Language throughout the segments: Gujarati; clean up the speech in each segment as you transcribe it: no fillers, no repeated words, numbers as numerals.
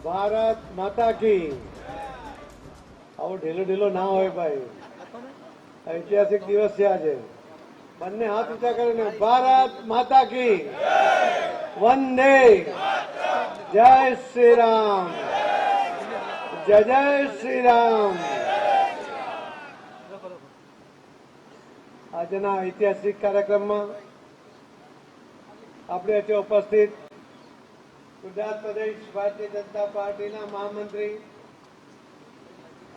ભારત માતા કી. આવો ઢીલો ઢીલો ના હોય ભાઈ, ઐતિહાસિક દિવસ છે આજે. બંને હાથ ઊંચા કરીને ભારત માતા કી, વંદે, જય શ્રી રામ, જય જય શ્રી રામ. આજના ઐતિહાસિક કાર્યક્રમમાં આપણે આજે ઉપસ્થિત ગુજરાત પ્રદેશ ભારતીય જનતા પાર્ટીના મહામંત્રી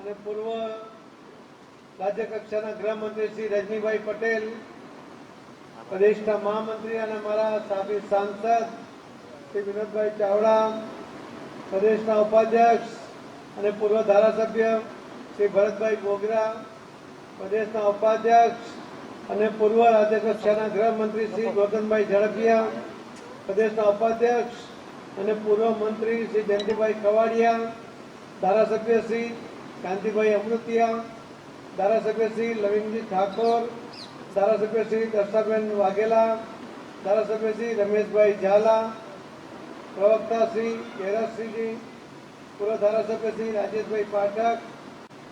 અને પૂર્વ રાજ્ય કક્ષાના ગૃહમંત્રી શ્રી રજનીભાઈ પટેલ, પ્રદેશના મહામંત્રી અને મારા સાથી સાંસદ શ્રી વિનોદભાઈ ચાવડા, પ્રદેશના ઉપાધ્યક્ષ અને પૂર્વ ધારાસભ્ય શ્રી ભરતભાઈ બોગરા, પ્રદેશના ઉપાધ્યક્ષ અને પૂર્વ રાજ્ય કક્ષાના ગૃહમંત્રી શ્રી ગોરધનભાઈ ઝડપિયા, પ્રદેશના ઉપાધ્યક્ષ અને પૂર્વ મંત્રી શ્રી જયંતિભાઈ કવાડિયા, ધારાસભ્ય શ્રી કાંતિભાઈ અમૃતિયા, ધારાસભ્ય શ્રી લવિંગજી ઠાકોર, ધારાસભ્ય શ્રી દર્શાબેન વાઘેલા, ધારાસભ્ય શ્રી રમેશભાઈ ઝાલા, પ્રવક્તા શ્રી જયરાજસિંહજી, પૂર્વ ધારાસભ્ય શ્રી રાજેશભાઈ પાઠક,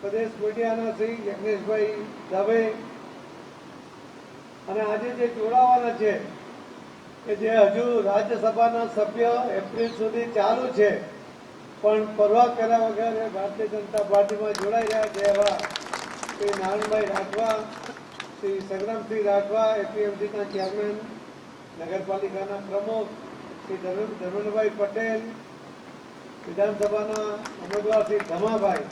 પ્રદેશ મીડિયાના શ્રી યજ્ઞેશભાઈ દવે, અને આજે જે જોડાવાના છે કે જે હજુ રાજ્યસભાના સભ્ય એપ્રિલ સુધી ચાલુ છે પણ પરવા કર્યા વગર ભારતીય જનતા પાર્ટીમાં જોડાઈ રહ્યા છે એવા શ્રી નારાયણભાઈ રાઠવા, શ્રી સંગ્રામસિંહ રાઠવા, એપીએમસીના ચેરમેન, નગરપાલિકાના પ્રમુખ શ્રી ધર્મેન્દ્રભાઈ પટેલ, વિધાનસભાના ઉમેદવાર શ્રી ધમાભાઈ,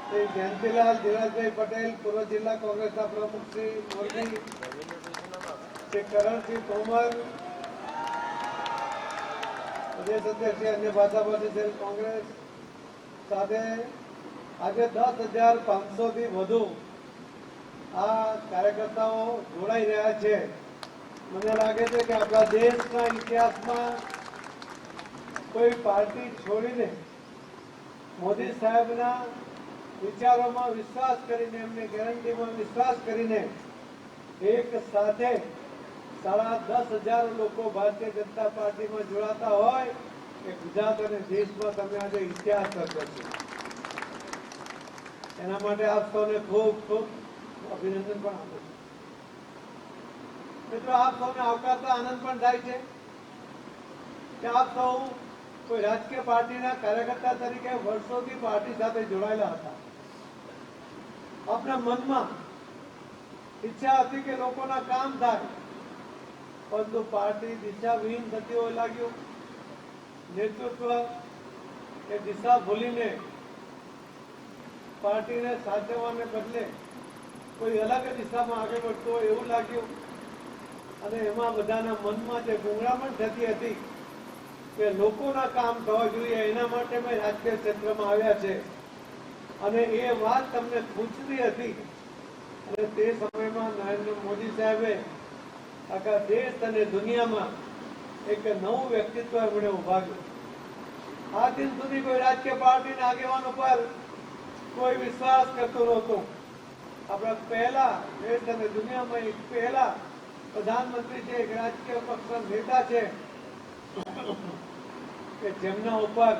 શ્રી જયંતિલાલ ધીરજભાઈ પટેલ, પૂર્વ જિલ્લા કોંગ્રેસના પ્રમુખ શ્રી મોરબી, શ્રી કરણસિંહ તોમર, પ્રદેશ અધ્યક્ષ શ્રી અન્ય ભાજપાથી સેલ કોંગ્રેસ સાથે આજે 10,500 થી વધુ આ કાર્યકર્તાઓ જોડાઈ રહ્યા છે. મને લાગે છે કે આપણા દેશના ઇતિહાસમાં કોઈ પાર્ટી છોડીને મોદી સાહેબના વિચારોમાં વિશ્વાસ કરીને, એમની ગેરંટીમાં વિશ્વાસ કરીને એક સાથે 10,500 લોકો ભારતીય જનતા પાર્ટીમાં જોડાતા હોય એ ગુજરાત અને દેશમાં તમે આજે ઇતિહાસ રચ્યો છે. એના માટે આપ સૌને ખૂબ ખૂબ અભિનંદન પણ આપું છું. મિત્રો, આપ સૌને આવકારતા આનંદ પણ થાય છે કે આપ સૌ કોઈ રાજકીય પાર્ટીના કાર્યકર્તા તરીકે વર્ષોથી પાર્ટી સાથે જોડાયેલા હતા. આપના મનમાં ઈચ્છા હતી કે લોકોના કામ થાય, પરંતુ પાર્ટી દિશાવિહીન થતી હોય લાગ્યું. નેતૃત્વ એ દિશા ભૂલીને પાર્ટીને સાચવવાને બદલે કોઈ અલગ દિશામાં આગળ વધતો હોય એવું લાગ્યું. અને એમાં બધાના મનમાં જે ગુંગળામણ થતી હતી કે લોકોના કામ થવા જોઈએ, એના માટે મેં રાજકીય ક્ષેત્રમાં આવ્યા છે અને એ વાત તમને પૂછતી હતી. અને તે સમયમાં નરેન્દ્ર મોદી સાહેબે આખા દેશ અને દુનિયામાં એક નવું વ્યક્તિત્વ એમણે ઉભાર્યું. આ દિન સુધી કોઈ રાજકીય પાર્ટીના આગેવાનો પર કોઈ વિશ્વાસ કરતો નહોતો. આપણા પહેલા દેશ અને દુનિયામાં એક પહેલા પ્રધાનમંત્રી છે, એક રાજકીય પક્ષના નેતા છે કે જેમના ઉપર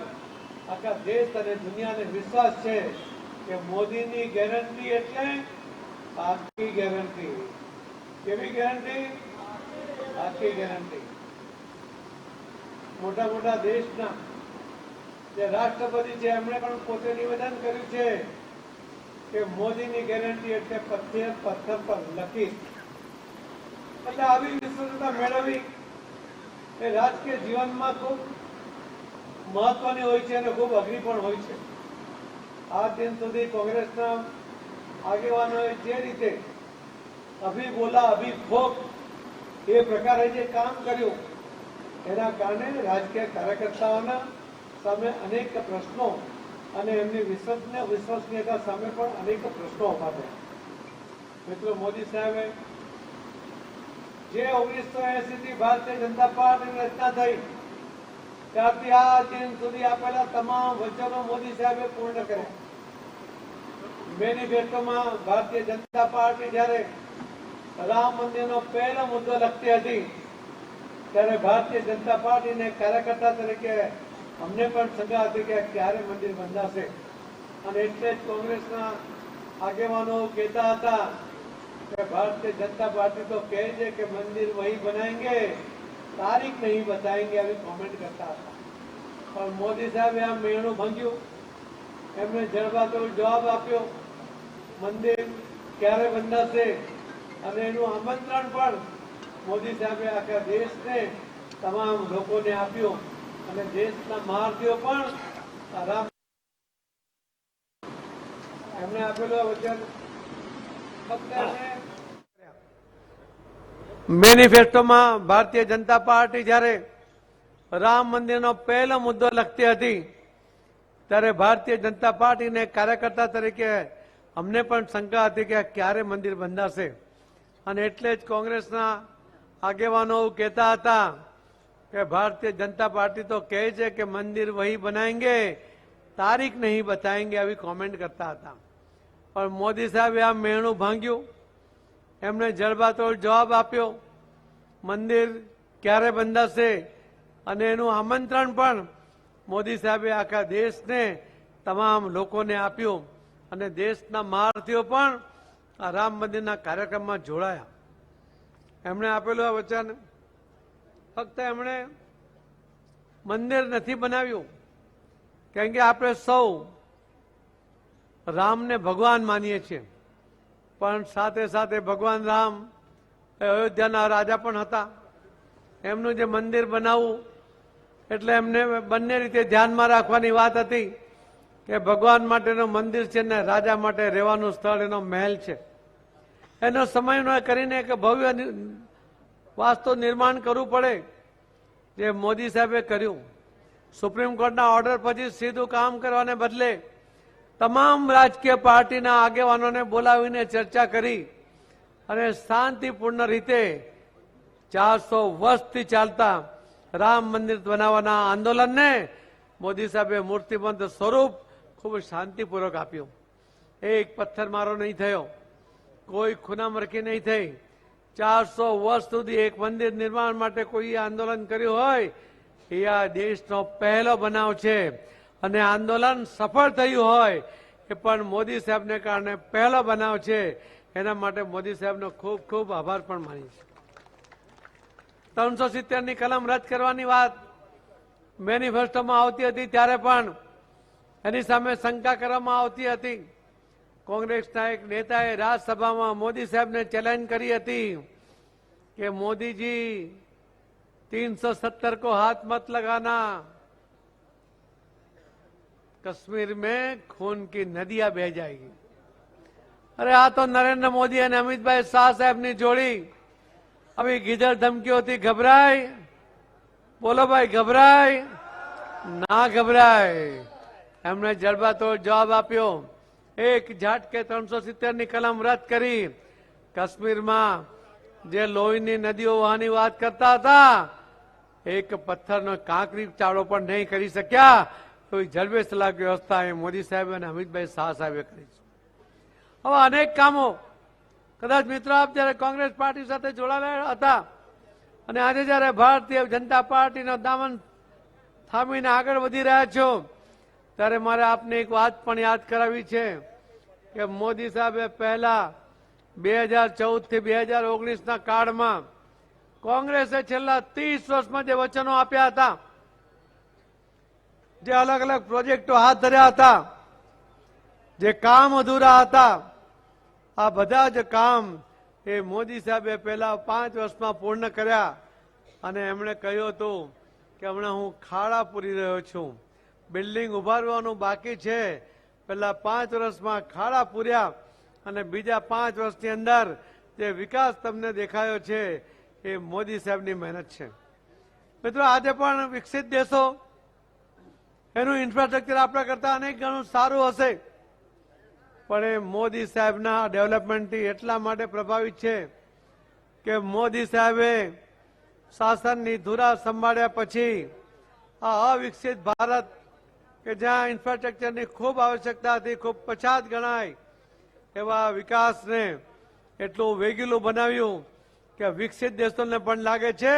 આખા દેશ અને દુનિયાને વિશ્વાસ છે કે મોદીની ગેરંટી એટલે આખી ગેરંટી. કેવી ગેરંટી? આખી ગેરંટી. મોટા મોટા દેશના જે રાષ્ટ્રપતિ છે એમણે પણ પોતે નિવેદન કર્યું છે કે મોદીની ગેરંટી એટલે પથ્થર પર લખી. એટલે આવી વિશ્વસનીયતા મેળવવી એ રાજકીય જીવનમાં ખૂબ મહત્વની હોય છે અને ખૂબ અઘરી પણ હોય છે. આ દિન સુધી કોંગ્રેસના આગેવાનોએ જે રીતે અભી બોલા અભી ભોગ એ પ્રકારે જે કામ કર્યું એના કારણે રાજકીય કાર્યકર્તાઓના સામે અનેક પ્રશ્નો અને એમની વિશ્વસનીયતા સામે પણ અનેક પ્રશ્નો ઉભા થયા. મિત્રો, મોદી સાહેબે જે 1980 થી ભારતીય જનતા પાર્ટીની રચના થઈ ત્યારથી આ દિન સુધી આપેલા તમામ વચનો મોદી સાહેબે પૂર્ણ કર્યા. મેનિફેસ્ટોમાં ભારતીય જનતા પાર્ટી જ્યારે રામ મંદિરનો પહેલો મુદ્દો લગતી હતી ત્યારે ભારતીય જનતા પાર્ટીને કાર્યકર્તા તરીકે અમને પણ શંકા હતી કે ક્યારે મંદિર બંધાશે અને એટલે જ કોંગ્રેસના આગેવાનો કહેતા હતા કે ભારતીય જનતા પાર્ટી તો કહે છે કે મંદિર વહી બનાएंगे તારીખ નહીં બતાएंगे આવી કોમેન્ટ કરતા હતા પણ મોદી સાહેબે આ મેણું ભાંગ્યું એમણે જડબાતોડ જવાબ આપ્યો મંદિર ક્યારે બંધાશે અને એનું આમંત્રણ પણ મોદી સાહેબે આખા દેશને તમામ લોકોને આપ્યું અને દેશના મહારથીઓ પણ રામ એમણે આપેલું વચન ફક્ત મેનિફેસ્ટોમાં ભારતીય જનતા પાર્ટી જ્યારે રામ મંદિરનો પહેલો મુદ્દો લગતી હતી ત્યારે ભારતીય જનતા પાર્ટીને કાર્યકર્તા તરીકે અમને પણ શંકા હતી કે ક્યારે મંદિર બંધાશે અને એટલે જ કોંગ્રેસના આગેવાનો કહેતા હતા કે ભારતીય જનતા પાર્ટી તો કહે છે કે મંદિર વહી બનાएंगे તારીખ નહીં બતાएंगे આવી કોમેન્ટ કરતા હતા પણ મોદી સાહેબે આ મેણું ભાંગ્યું એમણે જડબાતોડ જવાબ આપ્યો મંદિર ક્યારે બંધાશે અને એનું આમંત્રણ પણ મોદી સાહેબે આખા દેશને તમામ લોકોને આપ્યું અને દેશના મહારથીઓ પણ આ રામ મંદિરના કાર્યક્રમમાં જોડાયા એમણે આપેલું આ વચન ફક્ત એમણે મંદિર નથી બનાવ્યું કેમ કે આપણે સૌ રામને ભગવાન માનીએ છીએ પણ સાથે સાથે ભગવાન રામ અયોધ્યાના રાજા પણ હતા એમનું જે મંદિર બનાવવું એટલે એમને બંને રીતે ધ્યાનમાં રાખવાની વાત હતી કે ભગવાન માટેનું મંદિર છે ને રાજા માટે રહેવાનું સ્થળ એનો મહેલ છે એનો સમય કરીને એક ભવ્ય વાસ્તુ નિર્માણ કરવું પડે જે મોદી સાહેબે કર્યું સુપ્રીમ કોર્ટના ઓર્ડર પછી સીધું કામ કરવાને બદલે તમામ રાજકીય પાર્ટીના આગેવાનોને બોલાવીને ચર્ચા કરી અને શાંતિપૂર્ણ રીતે 400 વર્ષથી ચાલતા રામ મંદિર બનાવવાના આંદોલનને મોદી સાહેબે મૂર્તિબંધ સ્વરૂપ ખૂબ શાંતિપૂર્વક આપ્યું એક પથ્થરમારો નહીં થયો કોઈ ખૂનામરકી નહીં થઈ 400 વર્ષ સુધી એક મંદિર નિર્માણ માટે કોઈ આંદોલન કર્યું હોય એ આ દેશનો પહેલો બનાવ છે અને આંદોલન સફળ થયું હોય એ પણ મોદી સાહેબને કારણે પહેલો બનાવ છે એના માટે મોદી સાહેબનો ખૂબ ખૂબ આભાર પણ માનીશ 370 ની કલમ રદ કરવાની વાત મેનિફેસ્ટોમાં આવતી હતી ત્યારે પણ એની સામે શંકા કરવામાં આવતી હતી કોંગ્રેસના એક નેતાએ રાજ્યસભામાં મોદી સાહેબને ચેલેન્જ કરી હતી કે મોદીજી 370 को हाथ मत लगाना कश्मीर में खून की नदियां बह जाएगी अरे आ तो नरेंद्र मोदी और अमित भाई शाह साहब ने जोड़ी अभी गीदड़ धमकियों घबराए बोलो भाई घबराए ना घबराए એમણે જડબાતોડ જવાબ આપ્યો એક ઝાટકે 370 ની કલમ રદ કરી કાશ્મીરમાં જે લોહીની નદીઓ વહાની વાત કરતા હતા એક પથ્થરનો કાંકરી ચાળો પણ નહીં કરી શક્યા તો જલવે સલાક વ્યવસ્થા એ મોદી સાહેબ અને અમિતભાઈ શાહ સાહેબે કરી છે હવે અનેક કામો કદાચ મિત્રો આપ જયારે કોંગ્રેસ પાર્ટી સાથે જોડાયેલા હતા અને આજે જયારે ભારતીય જનતા પાર્ટીનો દામન થામીને આગળ વધી રહ્યા છો ત્યારે મારે આપને એક વાત પણ યાદ કરાવી છે કે મોદી સાહેબે પહેલા 2014 થી 2019 ના કાળમાં કોંગ્રેસે છેલ્લા 30 વર્ષમાં જે વચનો આપ્યા હતા જે અલગ અલગ પ્રોજેક્ટો હાથ ધર્યા હતા જે કામ અધૂરા હતા આ બધા જ કામ એ મોદી સાહેબે પહેલા 5 વર્ષમાં પૂર્ણ કર્યા અને એમણે કહ્યું હતું કે હમણાં હું ખાડા પૂરી રહ્યો છું બિલ્ડિંગ ઉભારવાનું બાકી છે પહેલા 5 વર્ષમાં ખાડા પૂર્યા અને બીજા 5 વર્ષની અંદર જે વિકાસ તમને દેખાયો છે એ મોદી સાહેબની મહેનત છે મિત્રો આજે પણ વિકસિત દેશો એનું ઇન્ફ્રાસ્ટ્રક્ચર આપણા કરતા અનેક ગણું સારું હશે પણ એ મોદી સાહેબના ડેવલપમેન્ટથી એટલા માટે પ્રભાવિત છે કે મોદી સાહેબે શાસનની ધુરા સંભાળ્યા પછી આ અવિકસિત ભારત કે જ્યાં ઇન્ફ્રાસ્ટ્રક્ચરની ખૂબ આવશ્યકતા હતી ખૂબ પછાત ગણાય એવા વિકાસને એટલું વેગીલું બનાવ્યું કે વિકસિત દેશોને પણ લાગે છે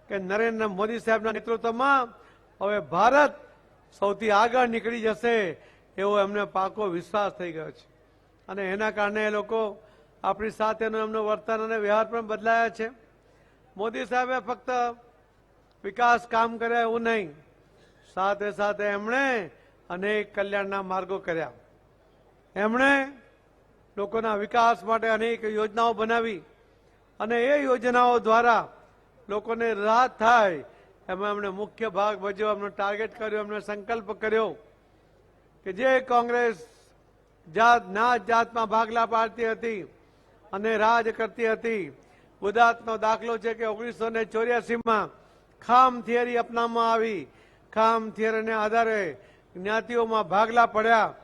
કે નરેન્દ્ર મોદી સાહેબના નેતૃત્વમાં હવે ભારત સૌથી આગળ નીકળી જશે એવો એમને પાકો વિશ્વાસ થઈ ગયો છે અને એના કારણે એ લોકો આપણી સાથેનું એમનું વર્તન અને વ્યવહાર પણ બદલાયા છે. મોદી સાહેબે ફક્ત વિકાસ કામ કર્યા એવું નહીં, સાથે સાથે એમણે અનેક કલ્યાણના માર્ગો કર્યા. એમણે લોકોના વિકાસ માટે અનેક યોજનાઓ બનાવી અને એ યોજનાઓ દ્વારા લોકોને રાહત થાય એમાં એમણે મુખ્ય ભાગ ભજવ્યો, એમનો ટાર્ગેટ કર્યો, એમણે સંકલ્પ કર્યો કે જે કોંગ્રેસ જાતમાં ભાગલા પાડતી હતી અને રાજ કરતી હતી. ગુજરાતનો દાખલો છે કે 1984માં ખામ થિયરી અપનાવવામાં આવી. ખામ થિયરીને આધારે જ્ઞાતિઓમાં ભાગલા પડ્યા,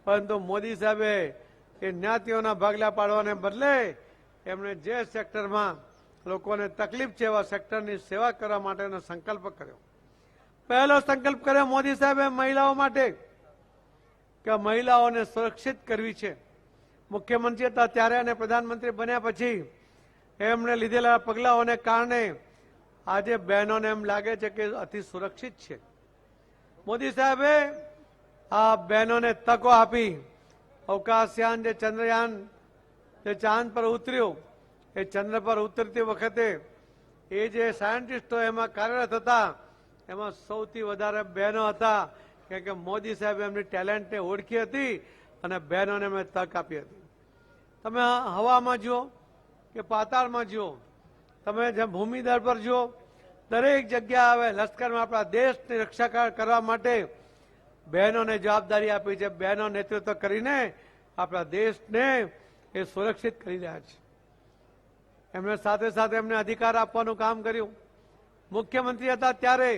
પરંતુ મોદી સાહેબે એ જ્ઞાતિઓના ભાગલા પાડવાને બદલે એમણે જે સેક્ટરમાં લોકોને તકલીફ છે એવા સેક્ટરની સેવા કરવા માટેનો સંકલ્પ કર્યો. પહેલો સંકલ્પ કર્યો મોદી સાહેબે મહિલાઓ માટે કે મહિલાઓને સુરક્ષિત કરવી છે. મુખ્યમંત્રી હતા ત્યારે અને પ્રધાનમંત્રી બન્યા પછી એમણે લીધેલા પગલાઓને કારણે આજે બહેનોને એમ લાગે છે કે અતિ સુરક્ષિત છે. મોદી સાહેબે આ બહેનોને તકો આપી. અવકાશયાન જે ચંદ્રયાન જે ચાંદ પર ઉતર્યું, એ ચંદ્ર પર ઉતરતી વખતે એ જે સાયન્ટિસ્ટો એમાં કાર્યરત હતા એમાં સૌથી વધારે બહેનો હતા, કારણ કે મોદી સાહેબે એમની ટેલેન્ટને ઓળખી હતી અને બહેનોને એમણે તક આપી હતી. તમે હવામાં જુઓ કે પાતાળમાં જુઓ, તમે જેમ ભૂમિદળ પર જુઓ, દરેક જગ્યા આવે લશ્કરમાં આપણા દેશની રક્ષા કરવા માટે બહેનોને જવાબદારી આપી છે. બહેનો નેતૃત્વ કરીને આપણા દેશને એ સુરક્ષિત કરી રહ્યા છે. એમણે સાથે સાથે એમને અધિકાર આપવાનું કામ કર્યું. મુખ્યમંત્રી હતા ત્યારે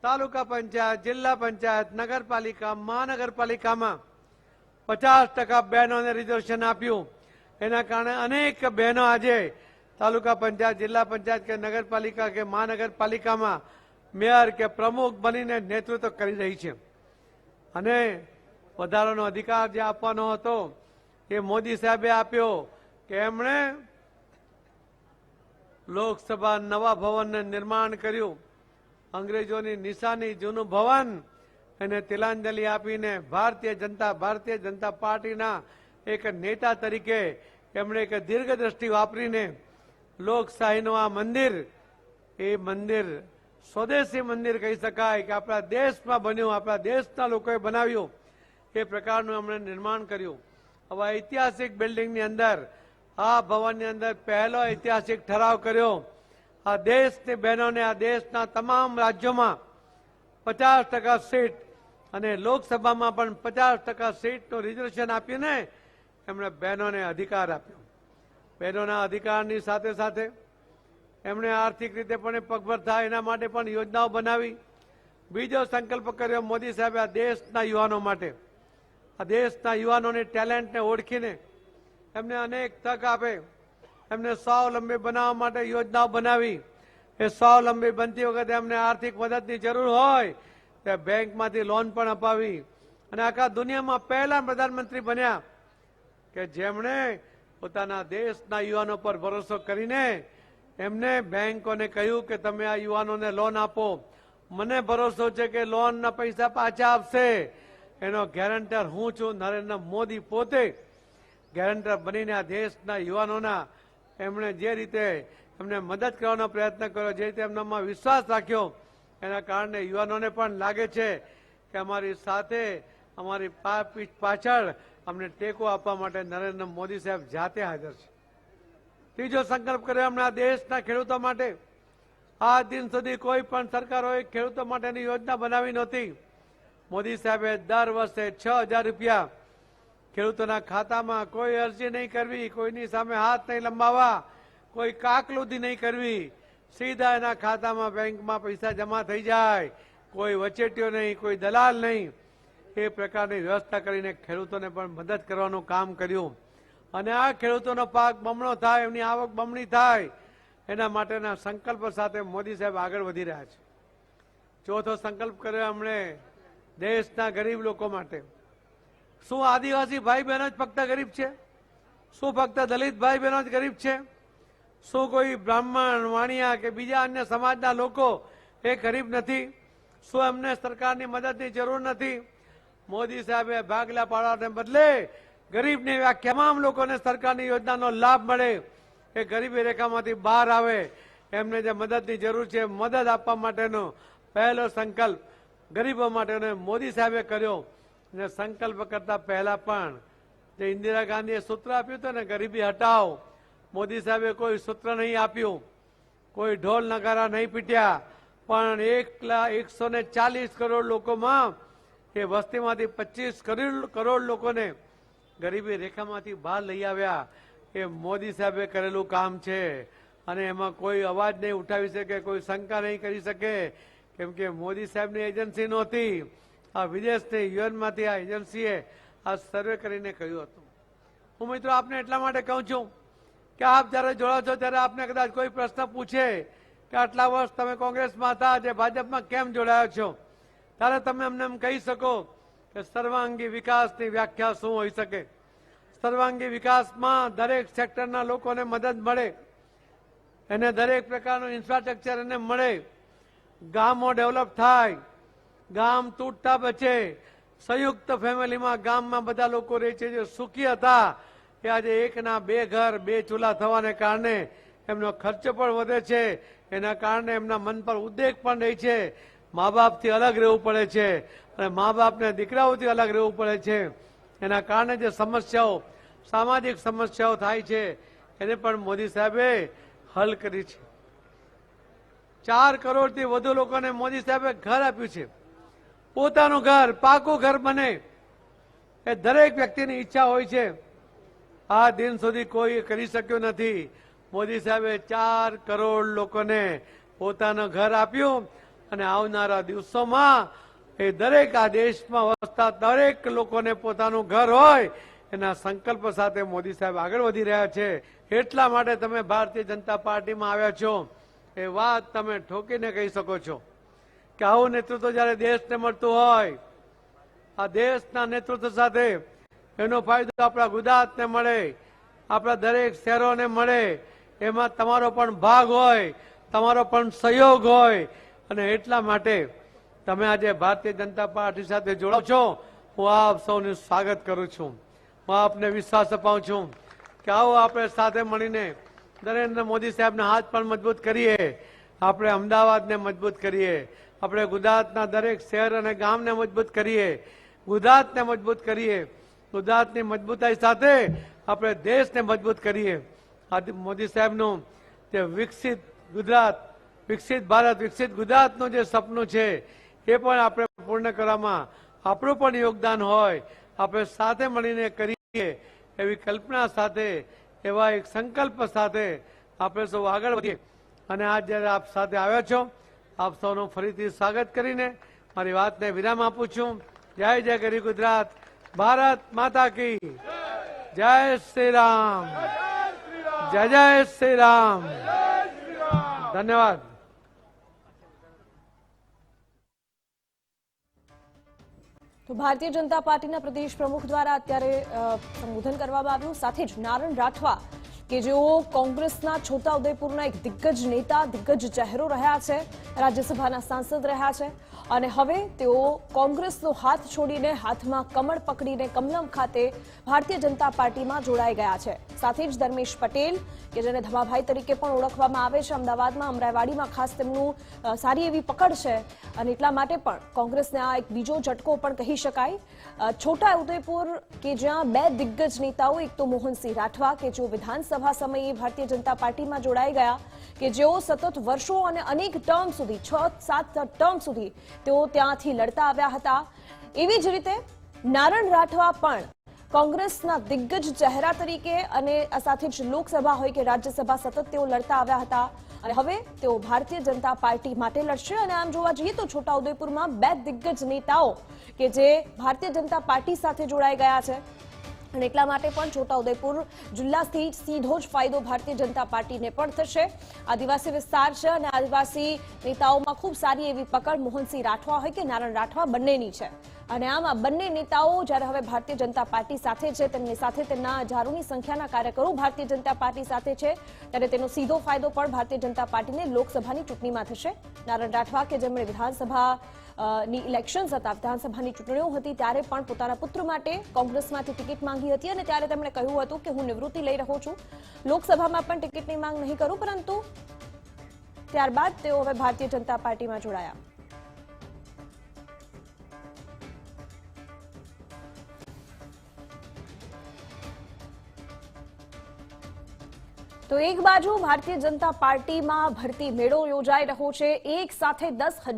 તાલુકા પંચાયત, જિલ્લા પંચાયત, નગરપાલિકા, મહાનગરપાલિકામાં 50% બહેનોને રિઝર્વેશન આપ્યું. એના કારણે અનેક બહેનો આજે તાલુકા પંચાયત, જિલ્લા પંચાયત કે નગરપાલિકા કે મહાનગરપાલિકામાં મેયર કે પ્રમુખ બનીને નેતૃત્વ કરી રહી છે. અને વધારાનો અધિકાર જે આપવાનો હતો એ મોદી સાહેબે આપ્યો કે એમણે લોકસભા નવા ભવનને નિર્માણ કર્યું. અંગ્રેજોની નિશાની જૂનું ભવન એને તિલાંજલિ આપીને ભારતીય જનતા પાર્ટીના એક નેતા તરીકે એમણે એક દીર્ઘદ્રષ્ટિ વાપરીને લોકશાહીનું આ મંદિર, એ મંદિર સ્વદેશી મંદિર કહી શકાય કે આપણા દેશમાં બન્યું, આપણા દેશના લોકોએ બનાવ્યું, એ પ્રકારનું એમણે નિર્માણ કર્યું. હવે ઐતિહાસિક બિલ્ડિંગની અંદર, આ ભવનની અંદર પહેલો ઐતિહાસિક ઠરાવ કર્યો. આ દેશની બહેનોને આ દેશના તમામ રાજ્યોમાં 50% સીટ અને લોકસભામાં પણ 50% સીટનું રિઝર્વેશન આપીને એમણે બહેનોને અધિકાર આપ્યો. બહેનોના અધિકારની સાથે સાથે એમણે આર્થિક રીતે પણ પગભર થાય એના માટે પણ યોજનાઓ બનાવી. બીજો સંકલ્પ કર્યો મોદી સાહેબે આ દેશના યુવાનો માટે. આ દેશના યુવાનોની ટેલેન્ટને ઓળખીને એમને અનેક તક આપે. એમને સ્વાવલંબી બનાવવા માટે યોજનાઓ બનાવી. એ સ્વાવલંબી બનતી વખતે એમને આર્થિક મદદની જરૂર હોય તે બેંકમાંથી લોન પણ અપાવી. અને આખા દુનિયામાં પહેલા પ્રધાનમંત્રી બન્યા કે જેમણે પોતાના દેશના યુવાનો પર ભરોસો કરીને એમને બેંકોને કહ્યું કે તમે આ યુવાનોને લોન આપો. મને ભરોસો છે કે લોનના પૈસા પાછા આપશે. એનો ગેરંટર હું છું. નરેન્દ્ર મોદી પોતે ગેરંટર બનીને આ દેશના યુવાનોના એમણે જે રીતે એમને મદદ કરવાનો પ્રયત્ન કર્યો, જે રીતે એમનામાં વિશ્વાસ રાખ્યો, એના કારણે યુવાનોને પણ લાગે છે કે અમારી સાથે, અમારી પીઠ પાછળ અમને ટેકો આપવા માટે નરેન્દ્ર મોદી સાહેબ જાતે હાજર છે. ત્રીજો સંકલ્પ કર્યો એમણે આ દેશના ખેડૂતો માટે. આ દિન સુધી કોઈ પણ સરકારોએ ખેડૂતો માટેની યોજના બનાવી નહોતી. મોદી સાહેબે દર વર્ષે 6,000 રૂપિયા ખેડૂતોના ખાતામાં, કોઈ અરજી નહીં કરવી, કોઈની સામે હાથ નહીં લંબાવવા, કોઈ કાકલુદી નહીં કરવી, સીધા એના ખાતામાં બેંકમાં પૈસા જમા થઈ જાય, કોઈ વચેટીઓ નહીં, કોઈ દલાલ નહીં. એ પ્રકારની વ્યવસ્થા કરીને ખેડૂતોને પણ મદદ કરવાનું કામ કર્યું. અને આ ખેડૂતોનો પાક બમણો થાય, એમની આવક બમણી થાય, એના માટેના સંકલ્પ સાથે મોદી સાહેબ આગળ વધી રહ્યા છે. ચોથો સંકલ્પ કર્યો એમણે દેશના ગરીબ લોકો માટે. શું આદિવાસી ભાઈ બહેનો જ ફક્ત ગરીબ છે? શું ફક્ત દલિત ભાઈ બહેનો જ ગરીબ છે? શું કોઈ બ્રાહ્મણ, વાણિયા કે બીજા અન્ય સમાજના લોકો એ ગરીબ નથી? શું એમને સરકારની મદદની જરૂર નથી? મોદી સાહેબે ભાગલા પાડવાને બદલે ગરીબની વ્યાખ્યા તમામ લોકોને સરકારની યોજનાનો લાભ મળે, એ ગરીબી રેખામાંથી બહાર આવે, એમને જે મદદની જરૂર છે મદદ આપવા માટેનો પહેલો સંકલ્પ ગરીબો માટેનો મોદી સાહેબે કર્યો. અને સંકલ્પ કરતા પહેલા પણ જે ઇન્દિરા ગાંધીએ સૂત્ર આપ્યું હતું ને, ગરીબી હટાવો, મોદી સાહેબે કોઈ સૂત્ર નહીં આપ્યું, કોઈ ઢોલ નગારા નહીં પીટ્યા, પણ 140 કરોડ લોકોમાં એ વસ્તીમાંથી 25 કરોડ લોકોને ગરીબી રેખામાંથી બહાર લઈ આવ્યા. એ મોદી સાહેબે કરેલું કામ છે અને એમાં કોઈ અવાજ નહીં ઉઠાવી શકે, કોઈ શંકા નહીં કરી શકે, કેમ કે મોદી સાહેબની એજન્સી નહોતી, આ વિદેશની યુએનમાંથી આ એજન્સીએ આ સર્વે કરીને કહ્યું હતું. હું મિત્રો આપને એટલા માટે કહું છું કે આપ જ્યારે જોડાઓ છો ત્યારે આપને કદાચ કોઈ પ્રશ્ન પૂછે કે આટલા વર્ષ તમે કોંગ્રેસમાં હતા, જે ભાજપમાં કેમ જોડાયો છો, ત્યારે તમે અમને એમ કહી શકો કે સર્વાંગી વિકાસની વ્યાખ્યા શું હોઈ શકે. સર્વાંગી વિકાસમાં દરેક સેક્ટરના લોકોને મદદ મળે, એને દરેક પ્રકારનું ઇન્ફ્રાસ્ટ્રક્ચર એને મળે, ગામો ડેવલપ થાય, ગામ તૂટતા બચે, સંયુક્ત ફેમિલીમાં ગામમાં બધા લોકો રહે છે. જે સુખી હતા એ આજે 1ના 2 ઘર 2 ચૂલા થવાને કારણે એમનો ખર્ચ પણ વધે છે, એના કારણે એમના મન પર ઉદ્વેગ પણ રહે છે, મા બાપથી અલગ રહેવું પડે છે અને મા બાપને દીકરાઓથી અલગ રહેવું પડે છે. એના કારણે જે સમસ્યાઓ, સામાજિક સમસ્યાઓ થાય છે એને પણ મોદી સાહેબે હલ કરી છે. 4 કરોડથી વધુ લોકોને મોદી સાહેબે ઘર આપ્યું છે. પોતાનું ઘર, પાકું ઘર બને એ દરેક વ્યક્તિની ઈચ્છા હોય છે. આ દિન સુધી કોઈ કરી શક્યું નથી. મોદી સાહેબે 4 કરોડ લોકોને પોતાનું ઘર આપ્યું અને આવનારા દિવસોમાં એ દરેક આ દેશમાં વસતા દરેક લોકોને પોતાનું ઘર હોય એના સંકલ્પ સાથે મોદી સાહેબ આગળ વધી રહ્યા છે. એટલા માટે તમે ભારતીય જનતા પાર્ટીમાં આવ્યા છો એ વાત તમે ઠોકીને કહી શકો છો કે આવું નેતૃત્વ જયારે દેશને મળતું હોય, આ દેશના નેતૃત્વ સાથે એનો ફાયદો આપણા ગુજરાતને મળે, આપણા દરેક શહેરોને મળે, એમાં તમારો પણ ભાગ હોય, તમારો પણ સહયોગ હોય. અને એટલા માટે તમે આજે ભારતીય જનતા પાર્ટી સાથે જોડાઓ છો. હું આપ સૌનું સ્વાગત કરું છું. હું આપને વિશ્વાસ અપાવું છું કે આવો આપણે સાથે મળીને નરેન્દ્ર મોદી સાહેબના હાથ પણ મજબૂત કરીએ, આપણે અમદાવાદને મજબૂત કરીએ, આપણે ગુજરાતના દરેક શહેર અને ગામને મજબૂત કરીએ, ગુજરાતને મજબૂત કરીએ. ગુજરાતની મજબૂતાઈ સાથે આપણે દેશને મજબૂત કરીએ. મોદી સાહેબનું જે વિકસિત ગુજરાત, વિકસિત ભારત, વિકસિત ગુજરાતનું જે સપનું છે એ પણ આપણે પૂર્ણ કરવામાં આપણું પણ યોગદાન હોય. આપણે સાથે મળીને કરીએ એવી કલ્પના સાથે, એવા એક સંકલ્પ સાથે આપણે સૌ આગળ વધીએ. અને આજ જ્યારે આપ સાથે આવ્યા છો, આપ સૌનું ફરીથી સ્વાગત કરીને મારી વાતને વિરામ આપું છું. જય જય ગરી ગુજરાત, ભારત માતા કી જય શ્રી રામ, જય જય શ્રી રામ. ધન્યવાદ. તો ભારતીય જનતા પાર્ટીના પ્રદેશ પ્રમુખ દ્વારા અત્યારે સંબોધન કરવામાં આવ્યું. સાથે જ નારણ રાઠવા કે જેઓ કોંગ્રેસના છોટાઉદેપુરના એક દિગ્ગજ નેતા, દિગ્ગજ ચહેરો રહ્યા છે, રાજ્યસભાના સાંસદ રહ્યા છે અને હવે તેઓ કોંગ્રેસનો હાથ છોડીને હાથમાં કમળ પકડીને કમલમ ખાતે ભારતીય જનતા પાર્ટીમાં જોડાઈ ગયા છે. સાથે જ ધર્મેશ પટેલ કે જેને ધમાભાઈ તરીકે પણ ઓળખવામાં આવે છે, અમદાવાદમાં અમરાઈવાડીમાં ખાસ તેમનું સારી એવી પકડ છે અને એટલા માટે પણ કોંગ્રેસને આ એક બીજો ઝટકો પણ કહી શકાય. છોટાઉદેપુર કે જ્યાં 2 દિગ્ગજ નેતાઓ, એક તો મોહનસિંહ રાઠવા કે જેઓ વિધાનસભા સમયે ભારતીય જનતા પાર્ટીમાં જોડાઈ ગયા, કે જેઓ સતત વર્ષો અને અનેક ટર્મ સુધી 6-7 ટર્મ સુધી તેઓ ત્યાંથી લડતા આવ્યા હતા. એવી જ રીતે નારણ રાઠવા પણ કોંગ્રેસના દિગ્ગજ ચહેરા તરીકે અને સાથે જ લોકસભા હોય કે રાજ્યસભા સતત તેઓ લડતા આવ્યા હતા અને હવે તેઓ ભારતીય જનતા પાર્ટી માટે લડશે. અને આમ જોવા જઈએ તો છોટાઉદેપુરમાં 2 દિગ્ગજ નેતાઓ કે જે ભારતીય જનતા પાર્ટી સાથે જોડાઈ ગયા છે અને એટલા માટે પણ છોટાઉદેપુર જિલ્લાથી સીધો જ ફાયદો ભારતીય જનતા પાર્ટીને પણ થશે. આદિવાસી વિસ્તાર છે અને આદિવાસી નેતાઓમાં ખૂબ સારી એવી પકડ મોહનસિંહ રાઠવા હોય કે નારણ રાઠવા બંનેની છે. અને આમાં બંને નેતાઓ જ્યારે હવે ભારતીય જનતા પાર્ટી સાથે છે, તેમની સાથે તેમના હજારોની સંખ્યાના કાર્યકરો ભારતીય જનતા પાર્ટી સાથે છે, ત્યારે તેનો સીધો ફાયદો પણ ભારતીય જનતા પાર્ટીને લોકસભાની ચૂંટણીમાં થશે. નારણ રાઠવા કે જેમણે વિધાનસભાની ઇલેક્શન્સ હતા, વિધાનસભાની ચૂંટણીઓ હતી, ત્યારે પણ પોતાના પુત્ર માટે કોંગ્રેસમાંથી ટિકિટ માંગી હતી અને ત્યારે તેમણે કહ્યું હતું કે હું નિવૃત્તિ લઈ રહ્યો છું, લોકસભામાં પણ ટિકિટની માંગ નહીં કરું. પરંતુ ત્યારબાદ તેઓ હવે ભારતીય જનતા પાર્ટીમાં જોડાયા. તો એક બાજુ ભારતીય જનતા પાર્ટીમાં ભરતી મેળો યોજાઈ રહ્યો છે. એક સાથે 10,000